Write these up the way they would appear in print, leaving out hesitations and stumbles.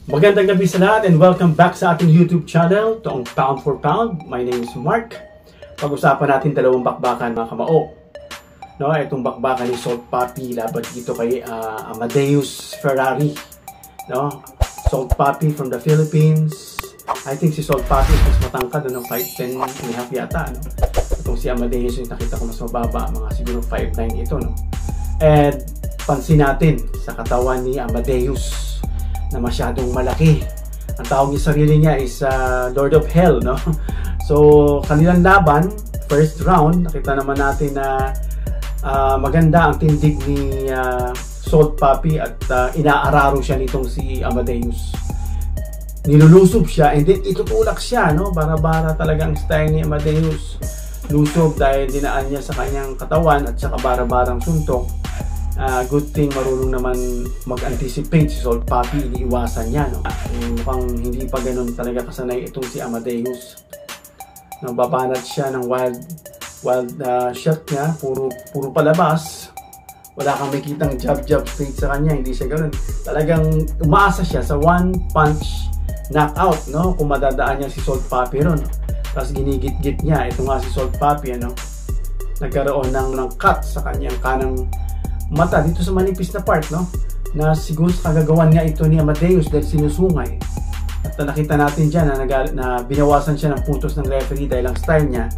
Magandang gabi sa lahat and welcome back sa ating YouTube channel, toong Pound for Pound. My name is Mark. Pag-usapan natin dalawang bakbakan mga kamao. No, itong bakbakan ni Salt Papi laban dito kay Amadeus Ferrari. No, Salt Papi from the Philippines. I think si Salt Papi is mas matangkad, 5'10" and a half yata. No? Itong si Amadeus yung nakita ko mas mababa, mga siguro 5'9" ito. No? And pansin natin sa katawan ni Amadeus na masyadong malaki. Ang tawag niya sarili niya is Lord of Hell, no? So, kanilang laban, first round, nakita naman natin na maganda ang tindig ni Salt Papi at inaararo siya nitong si Amadeus. Nilulusob siya and then itutulak siya, no? Bara-bara talaga ang style ni Amadeus. Lusob dahil dinaan niya sa kanyang katawan at saka bara-barang suntok. Good thing marunong naman mag-anticipate si Salt Papi, iniiwasan niya, no? Mukhang hindi pa ganun talaga kasanay itong si Amadeus. Babanat siya ng wild shot niya, puro palabas. Wala kang makitang jab straight sa kanya, hindi siya ganun. Talagang umaasa siya sa one punch knockout, no? Kung madadaan niya si Salt Papi ron. Tapos ginigit-git niya, ito nga si Salt Papi, ano? Nagkaroon ng cut sa kanyang kanang mata dito sa manipis na part, no? Na siguro kagagawan nga ito ni Amadeus dahil sinusungay. At nakita natin dyan na binawasan siya ng puntos ng referee dahil ang style niya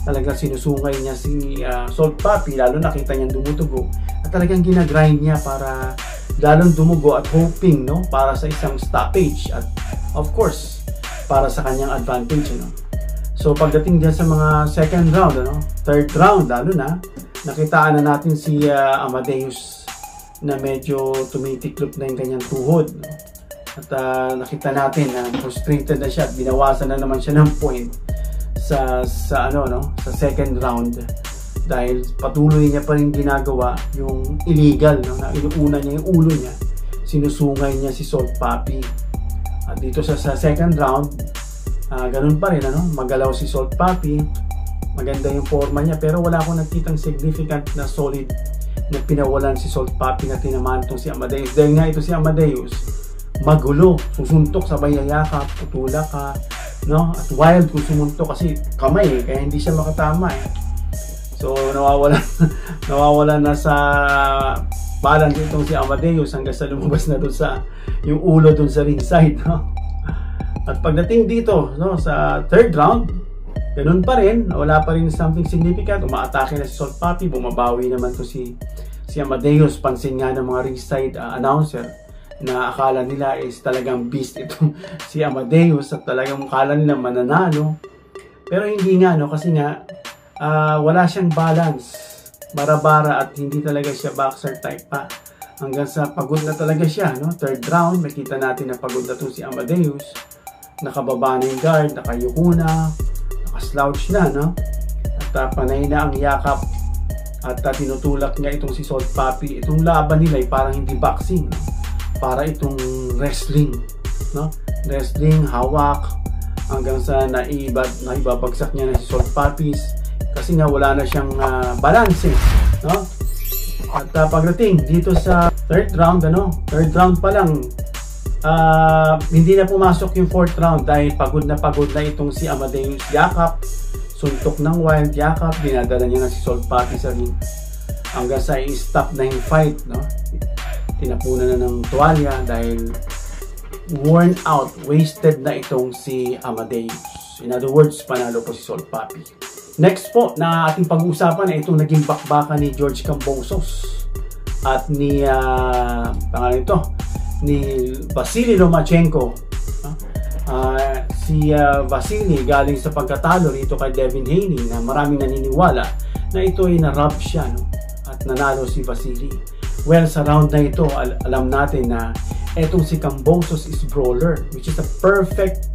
talagang sinusungay niya si Salt Papi, lalo nakita niyang dumudugo at talagang ginagrind niya para lalong dumugo at hoping, no? Para sa isang stoppage at of course para sa kanyang advantage, no? So pagdating dyan sa mga second round, ano? Third round lalo na, nakitaan na natin si Amadeus na medyo tumitiklop na yung kanyang tuhod, no? At nakita natin na frustrated na siya at binawasan na naman siya ng point sa second round dahil patuloy niya pa rin ginagawa yung illegal, no? Na inuuna niya yung ulo niya, sinusungay niya si Salt Papi. At dito sa second round, ganun pa rin, ano? Magalaw si Salt Papi. Maganda yung forma niya pero wala akong nakitang significant na solid na pinawalan si Salt Papi na tinamaan itong si Amadeus. Dahil nga ito si Amadeus, magulo, susuntok, sabay yayakap, tutulak ka, no? At wild kung sumuntok kasi kamay, kaya hindi siya makatama, eh. So nawawala na sa balance itong si Amadeus hanggang sa lumabas na dun sa yung ulo dun sa ringside, no? At pagdating dito, no, sa third round, ganun pa rin, wala pa rin something significant. Umaatake na si Salt Papi, bumabawi naman to si Amadeus. Pansin nga ng mga ringside announcer na akala nila is talagang beast itong si Amadeus at talagang akala nila mananalo. Pero hindi nga, no, kasi nga wala siyang balance, bara-bara at hindi talaga siya boxer type pa. Hanggang sa pagod na talaga siya, no? Third round, makita natin na pagod na to si Amadeus. Nakababa na yung guard, nakayuko na, slouch na, no? At panay na ang yakap at tinutulak niya itong si Salt Papi. Itong laban nila ay parang hindi boxing, no? Para itong wrestling, no? Wrestling, hawak hanggang sa naibabagsak niya na si Salt Papi kasi nga wala na siyang balance, no? At pagdating dito sa third round, third round pa lang, hindi na pumasok yung fourth round dahil pagod na itong si Amadeus. Yakap, suntok ng wild, yakap, dinadala niya na si Salt Papi sa ring hanggang sa i-stop na yung fight, no? Tinapunan na ng tuwalya dahil worn out, wasted na itong si Amadeus. In other words, panalo po si Salt Papi. Next po na ating pag-uusapan ay itong naging bakbakan ni George Kambosos at ni pangalan ito ni Vasily Lomachenko. Si Vasily galing sa pagkatalo rito kay Devin Haney na maraming naniniwala na ito ay na-rob siya, no? At nanalo si Vasily. Well, sa round na ito, alam natin na etong si Kambosos is brawler, which is a perfect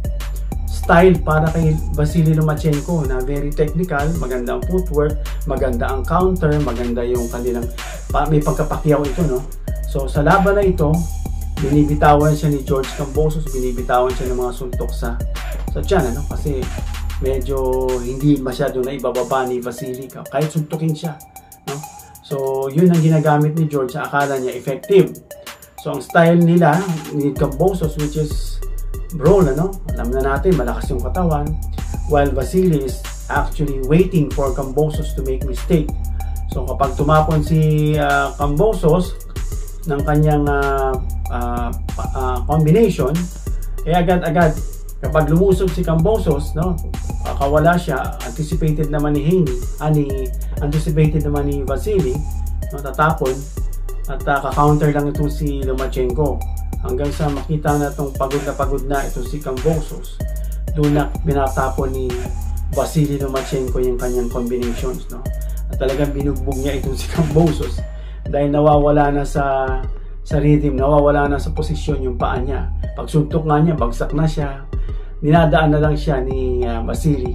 style para kay Vasily Lomachenko na very technical, maganda ang footwork, maganda ang counter, maganda yung kanilang may pagkapakyaw ito, no? So sa laban na ito, binibitawan siya ni George Kambosos, binibitawan siya ng mga suntok sa tiyan, ano? Kasi medyo hindi masyado na ibababa ni Vasily kahit suntukin siya, no? So yun ang ginagamit ni George, akala niya effective. So ang style nila ni Kambosos, which is brawl, ano? Alam na natin, malakas yung katawan, while Vasily is actually waiting for Kambosos to make mistake. So kapag tumapon si Kambosos ng kanyang combination, agad-agad kapag lumusog si Kambosos, no, kakawala siya, anticipated naman ni anticipated naman ni Vasily, no, tatapon at kaka-counter lang itong si Lomachenko hanggang sa makita na itong pagod na itong si Kambosos. Doon na binatapon ni Vasily Lomachenko yung kanyang combinations, no, at talagang binugbog niya itong si Kambosos dahil nawawala na sa rhythm, nawawala na sa posisyon yung paa niya. Pagsuntok nga niya, bagsak na siya. Dinadaan na lang siya ni Vasily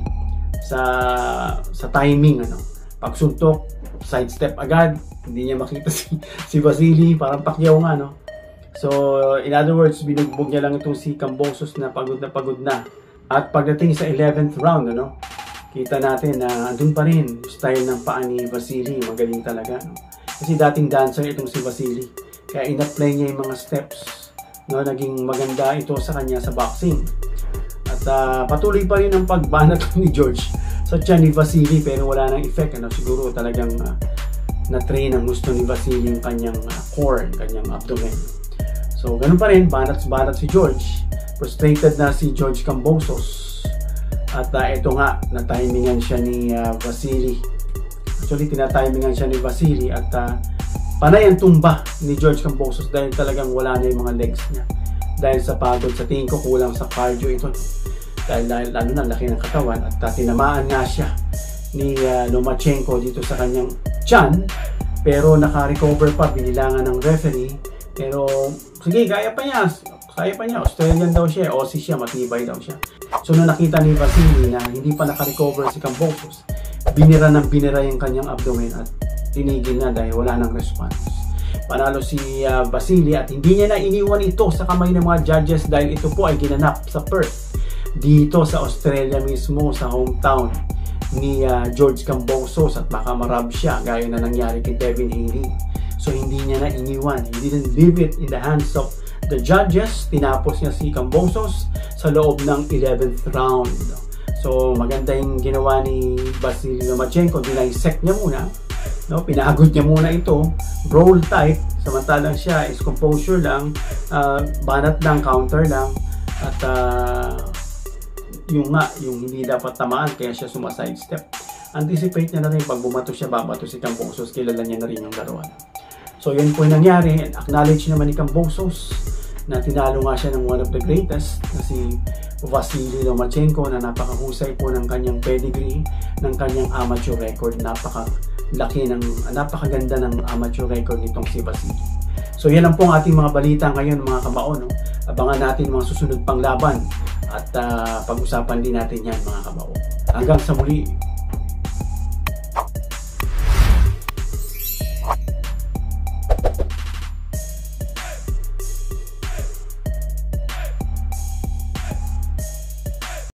sa timing, ano. Pagsuntok, sidestep agad, hindi niya makita si Vasily, parang Pacquiao nga, no. So in other words, binugbog niya lang itong si Kambosos na pagod na. At pagdating sa 11th round, ano, kita natin na andun pa rin yung style ng paa ni Vasily, magaling talaga, no? Kasi dating dancer itong si Vasily, kaya in-apply niya yung mga steps, no, naging maganda ito sa kanya sa boxing. At patuloy pa rin ang pagbanat ni George sa tiyan ni Vasily, pero wala nang effect, ano. Siguro talagang na-train ang gusto ni Vasily yung kanyang core, kanyang abdomen. So ganun pa rin, banat si George. Frustrated na si George Kambosos. At ito nga, na-timingan siya ni Vasily. Actually, tinatimingan siya ni Vasily at panay ang tumba ni George Kambosos dahil talagang wala na yung mga legs niya. Dahil sa pagod, sa tingin ko kulang sa cardio ito. Dahil lalo na laki ng katawan at tinamaan nga siya ni Lomachenko dito sa kanyang tiyan. Pero naka-recover pa, binilangan ng referee. Pero sige, kaya pa niya. Australian daw siya, Aussie siya, matibay daw siya. So nung nakita ni Vasily na hindi pa naka-recover si Kambosos, binira yung kanyang abdomen at tinigil na dahil wala nang response. Panalo si Vasily at hindi niya na iniwan ito sa kamay ng mga judges dahil ito po ay ginanap sa Perth, dito sa Australia mismo, sa hometown ni George Kambosos, at baka marab siya gaya na nangyari kay Devin Haney. So hindi niya na iniwan, he didn't leave it in the hands of the judges. Tinapos niya si Kambosos sa loob ng 11th round. So maganda yung ginawa ni Vasily Lomachenko, dinaisect niya muna, no, pinagod niya muna ito, brawl type, samantalang siya is composure lang, banat lang, counter lang, at yung hindi dapat tamaan kaya siya sumasidestep. Anticipate niya na rin, pag bumato siya, babato si Kambosos, kilala niya na rin yung laruan. So yun po yung nangyari, and acknowledge naman ni Kambosos na tinalo nga siya ng one of the greatest na si Vasily Lomachenko, na napakahusay po ng kanyang pedigree, ng kanyang amateur record. Napakaganda ng amateur record nitong si Vasily. So yan lang po ang ating mga balita ngayon, mga kamao, no? Abangan natin mga susunod pang laban at pag-usapan din natin yan, mga kamao. Hanggang sa muli.